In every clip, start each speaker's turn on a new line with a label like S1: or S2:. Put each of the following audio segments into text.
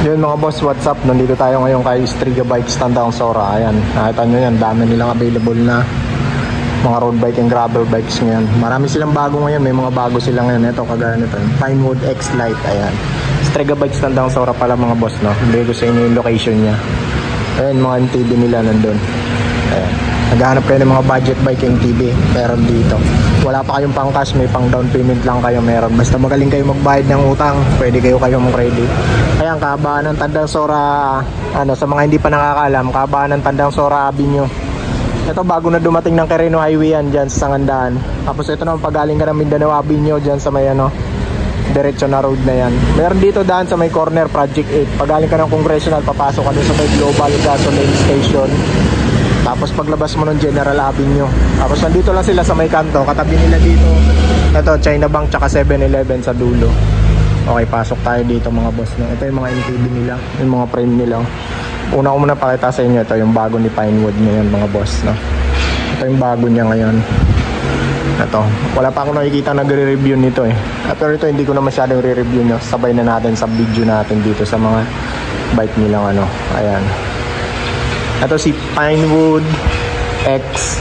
S1: Yun mga boss, what's up? Nandito tayo ngayon kay Strega Bikes Tandang Sora. Ayan, nakita nyo yan, dami nilang available na mga road bike and gravel bikes ngayon. Marami silang bago ngayon, may mga bago sila ngayon. Ito, kagaya nito, Pinewood X Lite. Ayan, Strega Bikes Tandang Sora pala mga boss, no? Bigay ko sa inyo yung location nya. Ayan, mga MTB nila nandun. Ayan, naghahanap kayo ng mga budget bike MTB, meron dito. Wala pa kayong pang cash, may pang down payment lang kayo meron. Basta magaling kayo magbayad ng utang, pwede kayo mag-credit. Ayan, kahabaan ng Tandang Sora, sa mga hindi pa nakakalam, kahabaan ng Tandang Sora Avenue. Ito, bago na dumating ng Quirino Highway yan, dyan sa Sangandaan. Tapos ito naman, pagaling ka ng Mindanao Avenue, dyan sa may diretso na road na yan. Meron dito daan sa may corner, Project 8. Pagaling ka ng Congressional, papasok ka dun sa may Global Gasoline Station. Tapos paglabas mo ng General Avenue. Tapos nandito lang sila sa may kanto. Katabi nila dito, ito, China Bank tsaka 7-Eleven sa dulo. Okay, pasok tayo dito mga boss. Ito yung mga MTB nila, yung mga frame nila. Una ko muna pakita sa inyo, ito yung bago ni Pinewood ngayon mga boss, no? Ito yung bago niya ngayon. Ito, wala pa akong nakikita nagre-review nito eh. Pero ito hindi ko na masyadong re-review nyo. Sabay na natin sa video natin dito sa mga bike nilang ayan. Ito si Pinewood X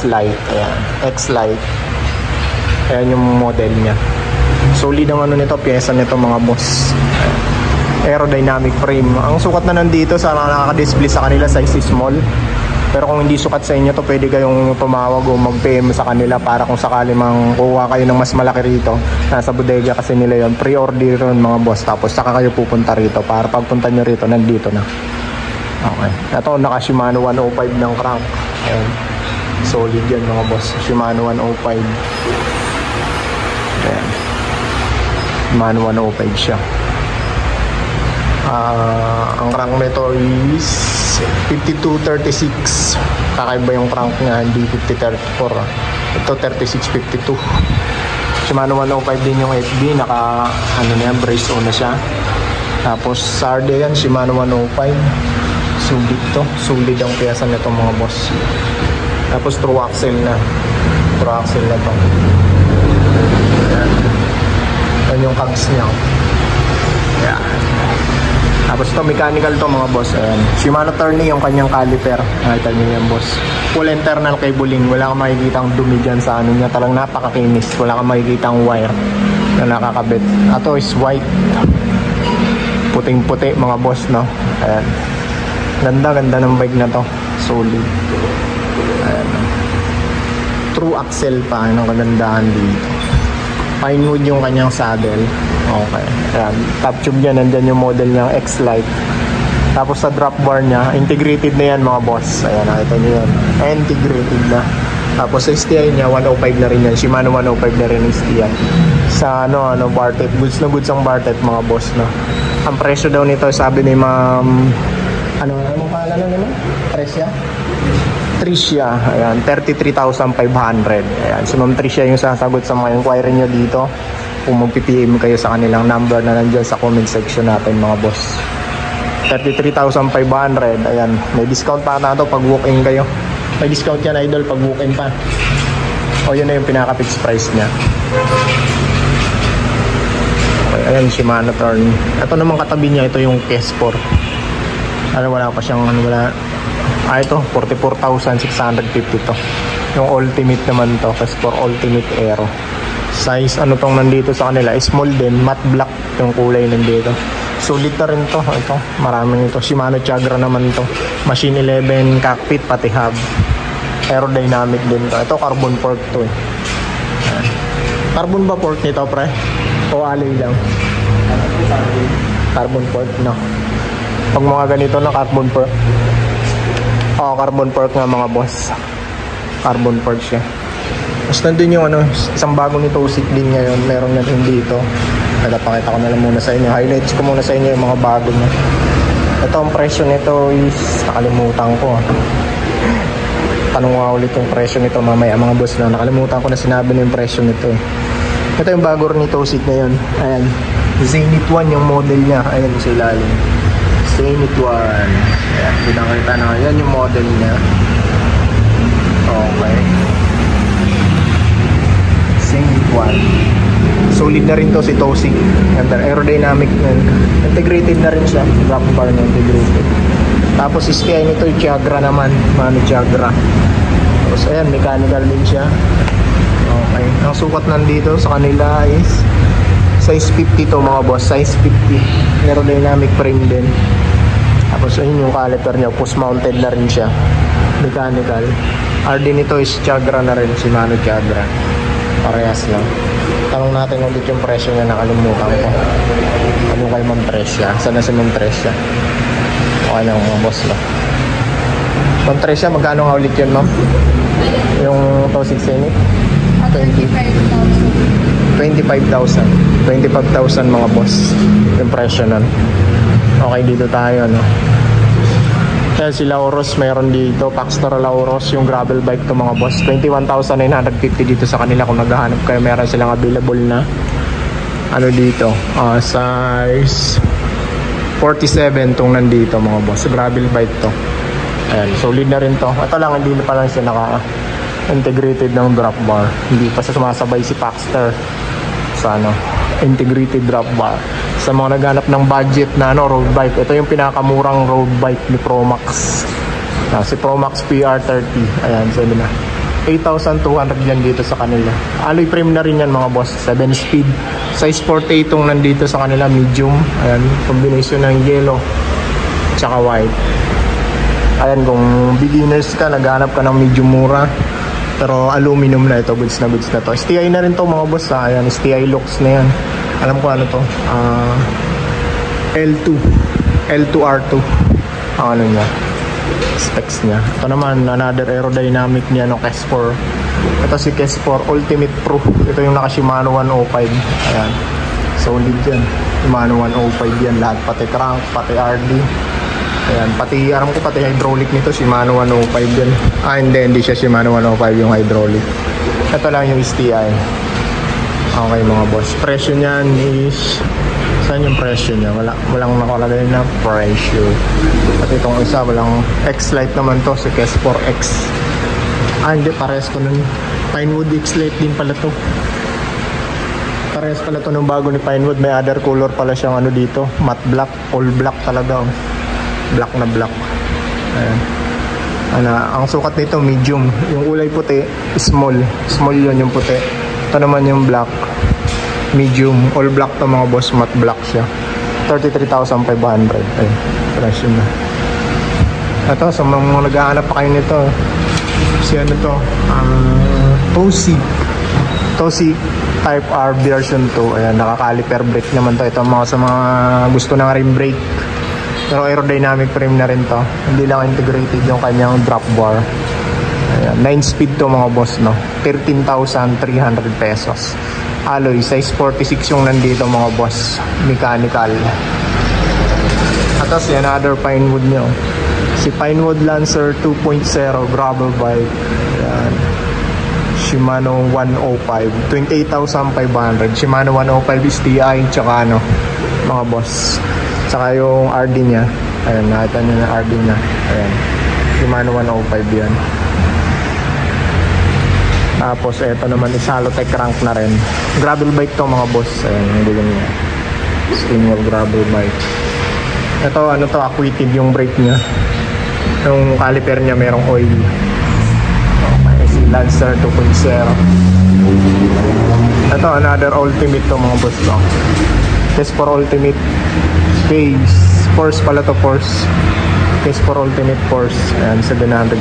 S1: Lite. Ayan, X Lite. Ayan yung model niya. Solid ang nito, pyesa nito mga boss. Aerodynamic frame. Ang sukat na nandito sa nakaka-display sa kanila, size small. Pero kung hindi sukat sa inyo to, pwede kayong tumawag o mag-PM sa kanila para kung sakali mang kuha kayo ng mas malaki rito. Nasa bodega kasi nila yon, pre-order ron mga boss. Tapos saka kayo pupunta rito para pagpunta nyo rito, nandito na. Okay. Ito, naka Shimano 105 ng crank. Ayan. Solid yan mga boss. Shimano 105. Ayan. Shimano 105 siya. Ang crank nito is 5236. Kakaiba yung crank niya, hindi 5034. Ito 3652. Shimano 105 din yung FB. Naka brace on na siya. Tapos Sarde yan, Shimano 105. Sulit to. Sulit ang piyasa nito mga boss. Tapos true axle na. True axle na to. Ayan. Ayan yung cogs niya. Ayan. Tapos to mechanical to mga boss. Ayan. Shimano Tourney yung kanyang caliper. Nakita nyo yan boss. Full internal cabling. Wala kang makikitang dumi dyan sa niya. Talagang napakakinis. Wala kang makikitang wire na nakakabit. Ito is white. Puting puti mga boss, no? Ayan. Ganda ng bike na to. Solid. Ayan. True axle pa. Anong kagandahan dito. Pinewood yung kanyang saddle. Okay. Ayan. Top tube niya. Nandyan yung model niyang X Lite. Tapos sa drop bar niya, integrated na yan mga boss. Ayan. Nakita niyo yan. Integrated na. Tapos sa STI niya, 105 na rin yan. Shimano 105 na rin yung STI. Sa bar tape. Goods na goods ang bar tape mga boss, no? Ang presyo daw nito, sabi ni ma'am, anong pangalan na naman? Tricia. Ayan, 33,500. Ayan, si Ma'am Tricia yung sasagot sa mga inquiry nyo dito. Kung mag-PM kayo sa kanilang number na nandiyan sa comment section natin mga boss. 33,500. Ayan, may discount pa na ito pag walk-in kayo. May discount yan idol pag walk-in pa. O yun na yung pinaka-fixed price nya. Okay, ayan, Shimano Tourney. Ito naman katabi niya, ito yung K-Sport. Wala pa siyang ito 44,650 to. Yung ultimate naman to, kasi for ultimate aero. Size tong nandito sa kanila, small din, matte black yung kulay nandito. Sulit na rin to. Ito, maraming ito. Shimano Chagra naman to. Machine 11 cockpit pati hub. Aerodynamic din to. Ito carbon fork to eh. Carbon ba fork nito pre? O alloy lang? Carbon fork no. Pag mga ganito na carbon fork. Carbon fork nga mga boss. Carbon fork siya. Tapos nandun yung isang bago nito seat din ngayon. Meron na din dito. Nagpakita ko na lang muna sa inyo. Highlights ko muna sa inyo yung mga bago niya. Ito ang presyo nito is nakalimutan ko. Tanong nga ulit yung presyo nito mamaya mga boss na. Nakalimutan ko na sinabi na yung presyo nito eh. Ito yung bago nito seat ngayon. Ayan. Zenith 1 yung model niya. Ayan sa ilalim. Zenith 1. Ayan, kita na. Yan yung model niya. Okay. Zenith 1. solid na rin to si Tosi. Ganda, aerodynamic na. Integrated na rin siya. Drop bar na integrated. Tapos STI nito yung Tiagra naman. Mano Tiagra. Tapos ayan, mechanical din siya. Okay. Ang sukat nandito sa kanila is size 50 to mga boss. Size 50. Aerodynamic frame din. Tapos ayun yung caliper niya. Post mounted na rin siya. Mechanical. RD nito is Tiagra na rin. Shimano Tiagra. Parehas lang. Tanong natin ulit yung presyo niya. Nakalimutan ko. Ano kay Ma'am Tresya? Saan na si Ma'am Tresya? Okay lang mga boss lang. Ma'am Tresya, magkano nga ulit yun, ma'am? Yung Tosi Zenith? 25,000 mga boss. Yung presyo nun. Okay, dito tayo, no? Kaya si Lauros mayroon dito, Paxtor Lauros, yung gravel bike to mga boss. 21,950 dito sa kanila kung naghahanap kayo. Meron silang available na ano dito, size 47 tong nandito mga boss. Gravel bike to. Ayan, solid na rin to. Ito lang, hindi pa lang siya naka-integrated ng drop bar. Hindi pa siya sumasabay si Paxtor sa ano, integrated drop bar. Sa mga naghanap ng budget na road bike, ito yung pinakamurang road bike ni Promax. Si Promax PR30. Ayan, so na 8,200 yan dito sa kanila. Alloy frame na rin yan mga boss. 7 speed. Size 48 itong nandito sa kanila, medium. Ayan, combination ng yellow tsaka white. Ayan, kung beginners ka, naghanap ka ng medium mura, pero aluminum na ito, goods na to. STI na rin to mga boss. Ayan, STI looks na yan. Alam ko ano to, L2R2 ang ano niya, specs niya. Ito naman, another aerodynamic niya, no, Kes4. Ito si Kes4 Ultimate Pro. Ito yung naka Shimano 105. Ayan, solid yan. Shimano 105 yan lahat, pati crank, pati RD. Ayan, pati, alam ko pati hydraulic nito, Shimano 105 yan. Hindi siya Shimano 105 yung hydraulic. Ito lang yung STI. Okay mga boss, presyo niyan is, saan yung presyo niya? Walang nakalagay na presyo. At itong isa, walang X-Lite naman to, si Kes4X. Hindi, pares ko nun. Pinewood X-Lite din pala to. Pares pala to nung bago ni Pinewood. May other color pala siyang ano dito, matte black, all black talaga. Black na black. Ayan. Ang sukat nito medium. Yung kulay puti, small. Small yun yung puti. Ito naman yung black, medium, all black to mga boss, matte black siya. 33,500. Ay, presyo na. Ito, sa mga naghahanap pa kayo nito, si ano to, Tosi Type R version 2. Ayan, nakaka-caliper brake naman to. Ito mga sa mga gusto ng rim brake. Pero aerodynamic frame na rin to. Hindi lang integrated yung kanyang drop bar. Ayan, 9 speed to mga boss, no? 13,300 pesos. Alloy, size 46 yung nandito mga boss. Mechanical. At tapos yan, another Pinewood nyo. Si Pinewood Lancer 2.0 gravel bike. Ayan. Shimano 105. 28,500. Shimano 105 STI. Tsaka ano, mga boss. Tsaka yung RD niya. Ayan, nakita nyo na RD niya. Ayan. Shimano 105 yan. Tapos eto naman is Halotech crank na rin. Gravel bike to mga boss. Ayan, yung gulo niya. Stingwall gravel bike. Ito ano to, acquitted yung brake niya. Yung caliper niya merong oil. Okay, si Lancer 2.0. Ito another ultimate to mga boss to. Kes4 Ultimate Case. Force pala to, Force. Kes4 Ultimate Force. Ayan, 700.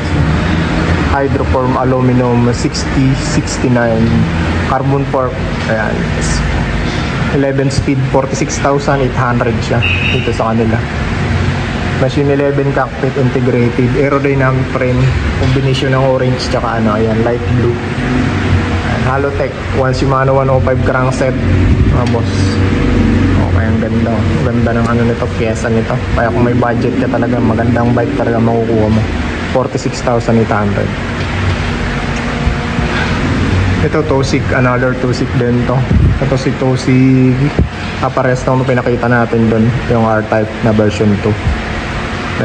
S1: Hydroform aluminum 6069 carbon fork. Ayan, 11 speed, 46,800 siya dito sa kanila. Machine 11 cockpit integrated, aerodynamic frame, combination ng orange tsaka ano, ayan, light blue. Ayan, Halotech, one Shimano 105 crankset mga boss. Okay, ang ganda. Ang ganda ng ano nito, pyesa nito. Kaya kung may budget ka talaga, magandang bike talaga makukuha mo. 46,800. Ito Tosik, another Tosik din to. Ito si Tosik, pares na pinakita natin doon, yung R-Type na version 2.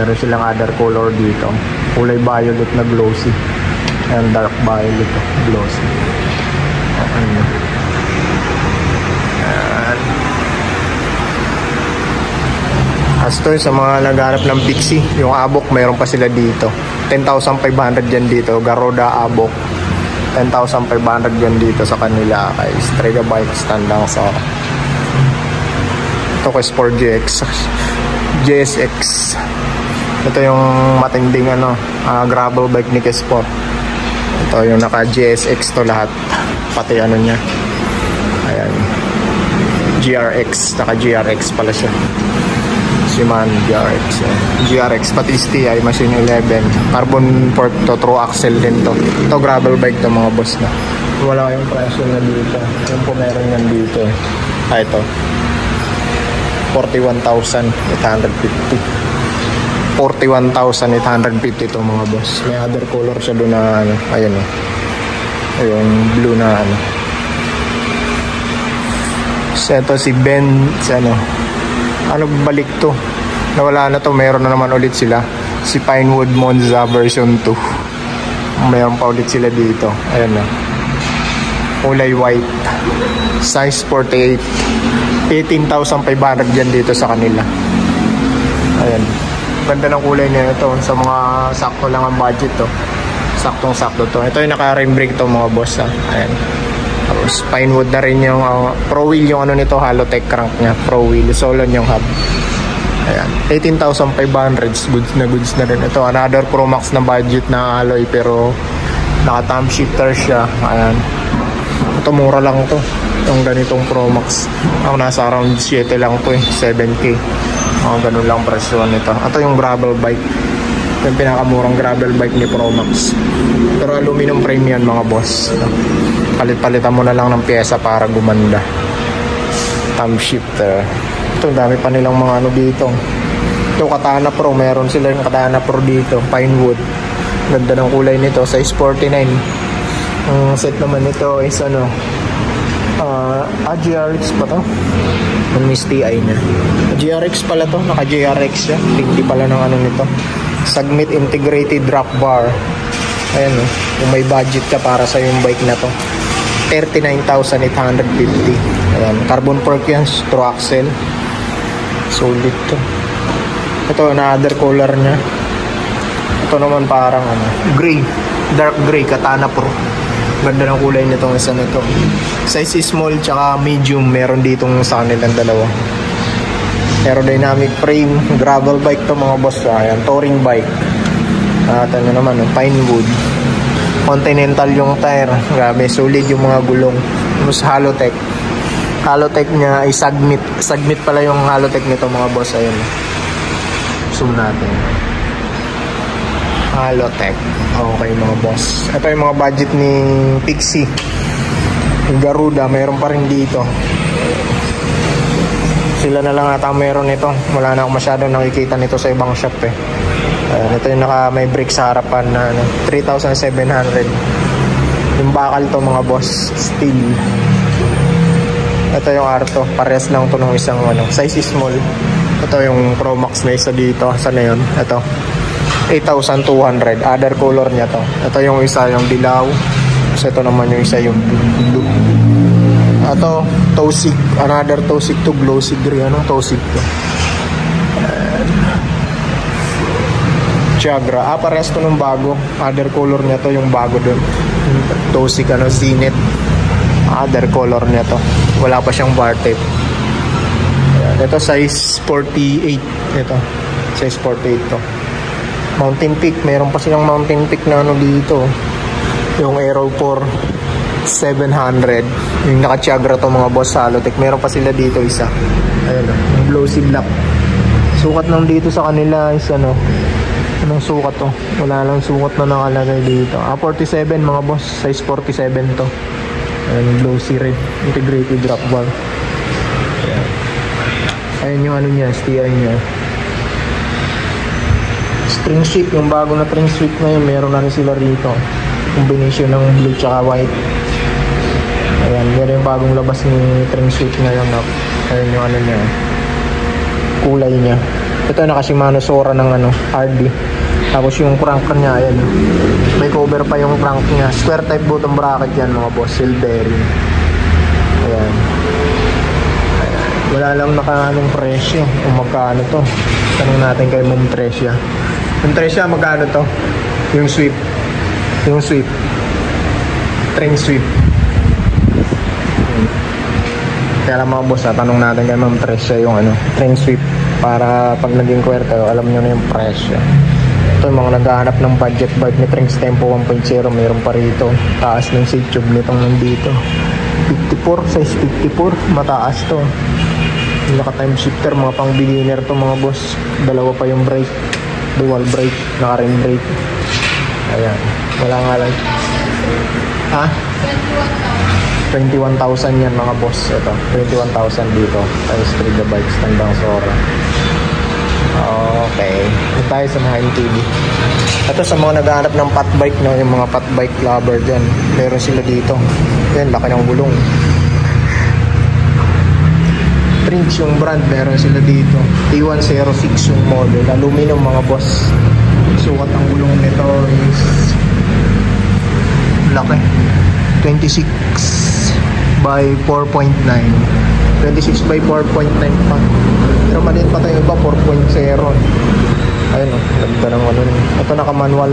S1: Meron silang other color dito, kulay violet na glossy and dark violet glossy. Okay. As to sa mga naghanap ng Pixie, yung Abok meron pa sila dito. 10,500 yan dito. Garuda Abok. 10,500 yan dito sa kanila kay Strega Bikes Tandang Sora. Ito kay Sport GSX. Ito yung matinding gravel bike ni Sport. Ito yung naka GSX to lahat. Pati niya. Ayan. GRX, naka GRX pala siya. Shimano GRX. GRX pati STI Machine 11. Carbon fork to, true axle din to. Ito gravel bike to mga boss na. Wala kayong presyo na dito. Yung po meron yan dito. Ito. 41,850. 41,850 to mga boss. May other color siya doon na ayun yung blue na So ito si Ben balik to. Nawala na to, meron na naman ulit sila. Si Pinewood Monza version 2. Meron pa ulit sila dito. Ayan kulay white. Size 48. 18,500 yan dito sa kanila. Ayan. Ganda ng kulay niya ito. Sa mga sakto lang ang budget to. Saktong-sakto to. Ito yung naka-rim brake to mga boss. Ayan. Tapos Pinewood na rin yung Pro Wheel yung nito, Halotech crank niya. Pro Wheel. Solon yung hub. Ayan. 18,500. Goods na rin. Ito, another Pro Max na budget na alloy pero naka-thumb shifter siya. Ayan. Ito, mura lang to. Yung ganitong Pro Max. Nasa around 7 lang to 7K. Ganun lang presyo nito. Ito yung gravel bike. Ito yung pinakamurang gravel bike ni Pro Max. Pero aluminum frame yan mga boss. Palit-palitan mo na lang ng pyesa para gumanda. Thumb shifter. Ito, dami pa nilang mga dito. Ito, Katana Pro. Meron sila yung Katana Pro dito. Pinewood. Ganda ng kulay nito. Size 49. Ang set naman nito is GRX pa to. Ang STI niya. GRX pala to. Naka GRX siya. Hindi pala ng nito. Submit integrated drop bar. Ayan kung may budget ka para sa yung bike na to. 39,850. Ayan. Carbon fork yan. True axle. Solid to. Ito, another color niya. Ito naman parang gray. Dark gray. Katana Pro. Ganda ng kulay nitong isa nito. Size small tsaka medium. Meron ditong sa kanilang dalawa. Aerodynamic frame. Gravel bike to mga boss. Ayan. Touring bike. At naman Pinewood. Continental yung tire. Grabe. Solid yung mga gulong. Mas Halotech. Halotech niya ay Submit. Submit pala yung Halotech nito mga boss. Ayan. Zoom natin. Halotech. Okay mga boss. Ito yung mga budget ni Pixie. Yung Garuda, mayroon pa rin dito. Sila na lang ata mayroon nito. Wala na akong masyadong nakikita nito sa ibang shop ito yung may brake sa harapan na 3,700. Yung bakal to mga boss. Steel. Ito yung Arto. Pares lang to ng isang size small. Ito yung Pro Max na isa dito. Saan na yun? Ito. 8,200. Other color niya to. Ito yung isa yung dilaw. So ito naman yung isa yung blue. Ito, Tosig. Another Tosig to glossy gray. Anong Tosig to? Chagra. Parehas to ng bago. Other color niya to yung bago dun. Tosig Zenith. Other color niya to. Wala pa siyang bar tape. Ito size 48. Ito. Size 48 to. Mountain Peak, meron pa silang Mountain Peak na dito. Yung Aero 4 700. Yung naka-Chagra to mga boss sa Halotech. Meron pa sila dito isa. Ayun yung glossy black. Sukat lang dito sa kanila is anong sukat to? Wala lang sukat na nakalagay dito. 47 mga boss. Size 47 to. Ayun, glossy red. Integrated drop bar. Ayun yung niya, STI niya. String sweep, yung bago na string sweep ngayon, meron na rin sila rito. Combination ng blue tsaka white. Ayan, meron yung bagong labas ni string sweep ngayon. Ayun yung niya, kulay niya. Ito naka Shimano Sora ng Hardy. Tapos yung crank niya, ayan. May cover pa yung crank niya. Square type bottom bracket yan mga boss. Silvery. Ayan. Wala lang nakaanong presyo kung magkano to. Tanong natin kay Ma'am Trecia. Ma'am Trecia, magkano to? Yung sweep. Yung sweep. Train sweep. Kaya lang mga boss, tanong natin kay Ma'am Trecia yung train sweep. Para pag naging kwerto, alam nyo na yung presyo. Ito yung mga naghahanap ng budget bike ni Trinx Tempo 1.0. Mayroon pa rito. Taas ng seat tube nitong nandito. 54, size 54. Mataas to. Naka-time shifter, mga pang beginner to mga boss. Dalawa pa yung brake, dual brake, naka-rim brake. Ayan, wala nga lang. Ha? 21,000 yan mga boss. Ito, 21,000 dito. Times 3 the bikes tandang Sora. Okay, ito tayo sa mga MTB. Ito sa mga naghahanap ng fat bike, no? Yung mga fat bike lover dyan, meron sila dito. Yan, laki ng gulong. Trinx yung brand, meron sila dito. T106 yung model, aluminum mga boss. Sukat ang gulong nito is laki, 26 by 4.9. 26 by 4.9 pa. Pero maliit pa tayo iba, 4.0. Ayun o, ganda ng ito naka-manual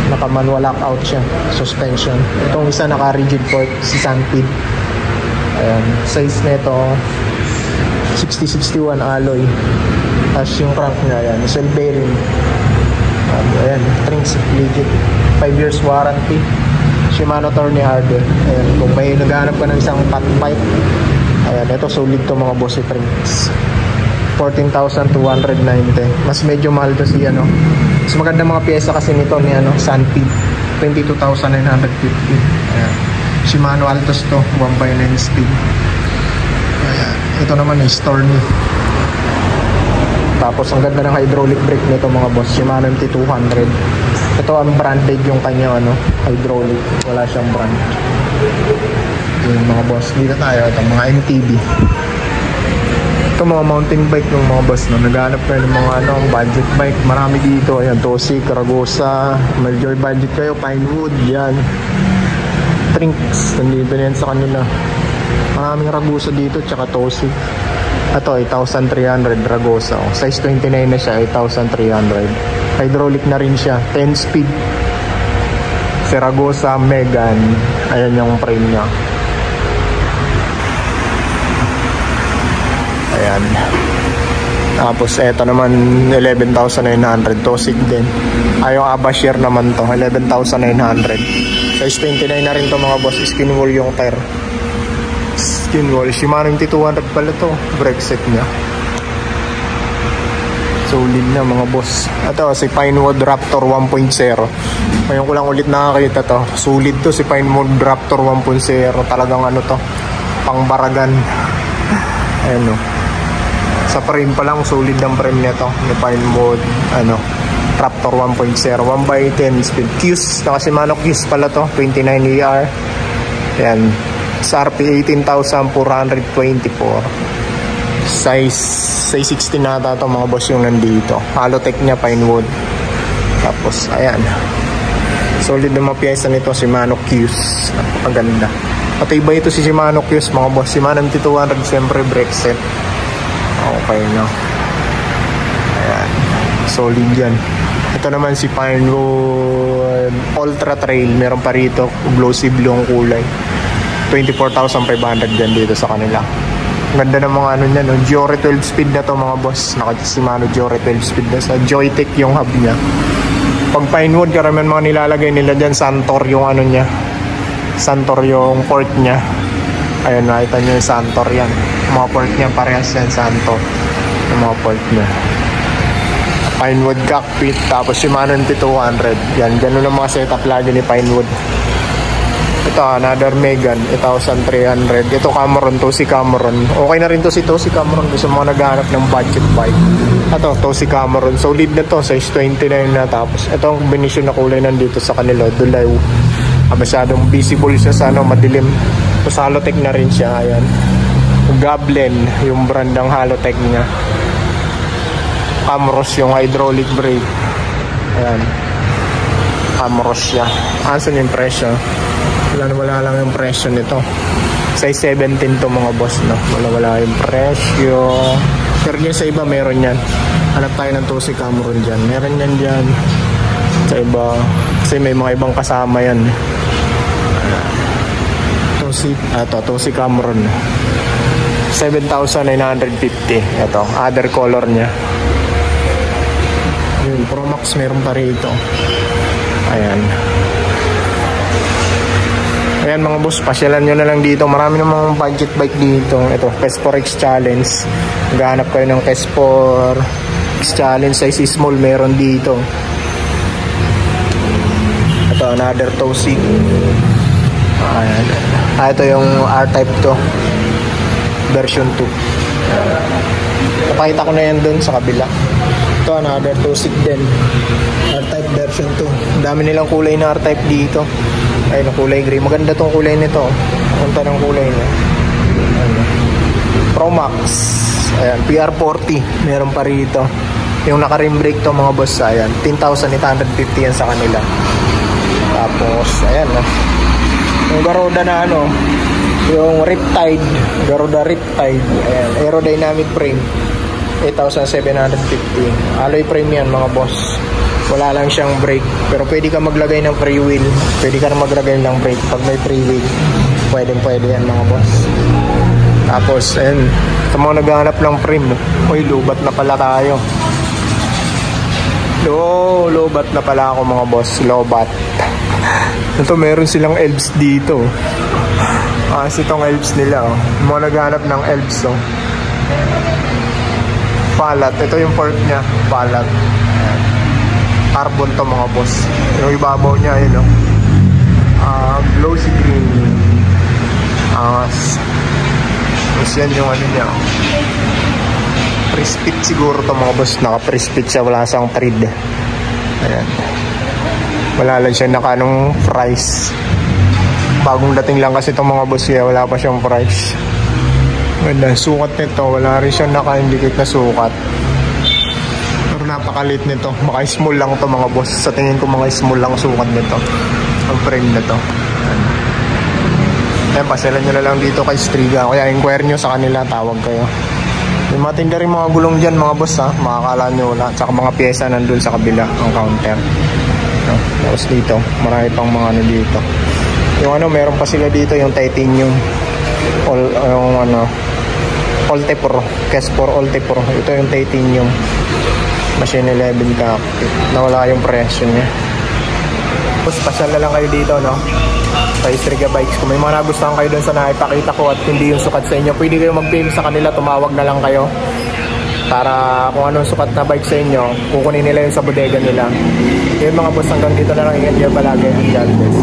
S1: naka-manual lockout siya, suspension. Itong isa naka-rigid fork, si Sanpid. Ayan, size nito 6061 alloy. Tapos yung crank niya, ayan, cell bearing. Ayan, Trinx legit, 5 years warranty. Shimano Tourney Harder. Ayan, kung may naghanap ka ng isang fat bike, ayan, ito solid to mga boss, si Trinx. 14,290. Mas medyo mahal to si mas maganda mga pyesa kasi nito ni Sanpid, 22,950. Ayan, Shimano Altos to, 1x9 speed. Ayan, ito naman is Stormy. Tapos ang ganda ng hydraulic brake nito mga boss, Shimano MT200. Ito ang branded yung kanyang hydraulic, wala siyang brand. Yung mga boss, dito tayo, ito mga MTB. Ito mga mountain bike ng mga boss, no? Naghanap kayo ng mga budget bike, marami dito. Ayan, Tosi, Ragosa, major budget kayo, Pinewood, yan. Trinx, nandito na yan sa kanila. Maraming Ragosa dito, tsaka Tosi. Ito, 8,300 Ragosa. Size 29 na siya, 8,300. Hydraulic na rin siya, 10 speed. Ragosa Megan. Ayan yung frame niya. Ayan. Tapos eto naman 11,900. Tosig din. Yung Abashir naman to, 11,900. Size 29 na rin to mga boss. Skin wall yung tire. Skin wall. Shimano MT200 pala to. Brake set niya. Solid na mga boss. Ito si Pinewood Raptor 1.0. Ngayon ko lang ulit nakakita to. Solid to si Pinewood Raptor 1.0. Talagang to, pangbaragan. Ayan o. Sa frame pa lang, solid ang frame nito ni Pinewood Raptor 1.0, 1x10 speed. Qs, naka Shimano Qs pala to, 29 ER. Ayan, sa RP 18,424. Size 16 nata ito mga boss yung nandito. Halotech niya, Pinewood. Tapos ayan, solid na mga pyesa nito, Shimano Qs. Napakaganda. At iba ito si Shimano Qs mga boss. Shimano MT200 siyempre brake set. Okay no. Ayan, solid yan. Ito naman si Pinewood Ultra Trail. Meron pa rito, glossy blue ang kulay. 24,500 dyan dito sa kanila. Ganda ng mga niya, no? Giore 12 speed na to mga boss. Naka-Shimano Giore 12 speed na. Sa Joytech yung hub niya. Pag Pinewood, karamihan mga nilalagay nila dyan, Santor yung niya. Santor yung port niya. Ayun, nakita nyo yung Santor yan. Mga port niya, parehas yan, Santor. Yung mga port niya. Pinewood cockpit, tapos Shimano MT200. Yan, ganun ang mga setup lagi ni Pinewood. Ito, another Megan, 1,300. Ito Cameron, Tosi Cameron. Okay na rin to si Tosi Cameron kasi mga naghahanap ng budget bike. Ito, Tosi Cameron. Solid na to, size 29 na. Tapos, ito ang combination na kulay nandito sa kanila, Dulaw. Masyadong visible siya sa madilim. Tapos Halotech na rin siya, ayan. Goblin, yung brand ng Halotech niya. Amros yung hydraulic brake. Ayan. Amros siya. Asan yung presyo? Wala lang yung presyo nito. Size 17 to mga boss, no? Wala yung presyo. Pero dyan sa iba meron yan. Hanap tayo ng Tosi Cameron dyan. Meron yan dyan sa iba. Kasi may mga ibang kasama yan. Tosi Cameron. 7,950. Ito, other color niya. Yun, Pro Max meron pa rito. Ayan. Ayan mga boss, pasyalan nyo na lang dito. Marami namang budget bike dito. Ito, Kesfor X Challenge. Maghahanap kayo ng Kesfor X Challenge size small, meron dito. Ito, another Tosi. Ayan. Ito yung R-Type to. Version 2. Napakita ko na yan dun sa kabila. Ito, another Tosi din. R-Type version 2. Dami nilang kulay na R-Type dito. Ayun, kulay gray. Maganda tong kulay nito. Punta ng kulay niya. Pro Max. Ayan, PR40. Meron pa rito. Yung naka-rim brake to mga boss. Ayan, 10,850 yan sa kanila. Tapos, ayan. Yung Garuda na ano, yung Riptide. Garuda Riptide. Ayan, aerodynamic frame. 8,750. Alloy frame yan mga boss. Wala lang siyang brake, pero pwede ka maglagay ng free wheel. Pwede ka maglagay ng brake pag may free wheel. Pwede yan mga boss. Tapos, ayun, sa mga naghahanap ng frame, uy, lubat na pala tayo. Lobat na pala ako mga boss. Lobat. Ito, meron silang elves dito. Kasi itong elves nila, oh. Mga naghahanap ng elves, oh. Palat. Ito yung fork niya. Palat. Carbon to mga boss. Yung ibabaw niya, yun, no? Glossy green. Tapos yan yung ano niya. Pre-spit siguro to mga boss. Naka-pre-spit siya. Wala siyang thread. Ayan. Wala lang siya naka-anong price. Bagong dating lang kasi itong mga boss. Kaya wala pa siyang price. Ganda. Sukat nito. Wala rin siya naka-indicate na sukat. Napakalit nito. Maka small lang to mga boss. Sa tingin ko mga small lang sukat nito. Ang frame na to. Ayan, pasyalan nyo na lang dito kay Striga. Kaya inquire nyo sa kanila, tawag kayo. Yung mga tinda rin mga gulong dyan mga boss, ha. Makakala nyo wala. Tsaka mga pyesa nandun sa kabila ang counter. Tapos dito, marami pang mga ano dito. Yung ano, meron pa sila dito yung titanium. Yung ano, Olte Pro. Kesfor Olte Pro. Ito yung titanium. Machine 11 cockpit. Nawala yung presyo niya. Tapos pasyal na lang kayo dito, no? Sa Striga Bikes. Kung may mga nagustuhan kayo dun sa naipakita ko at hindi yung sukat sa inyo, pwede kayo mag-PM sa kanila. Tumawag na lang kayo para kung anong sukat na bike sa inyo, kukunin nila yung sa bodega nila. Yung mga boss, hanggang dito na lang. Ingat nyo palagi. God bless.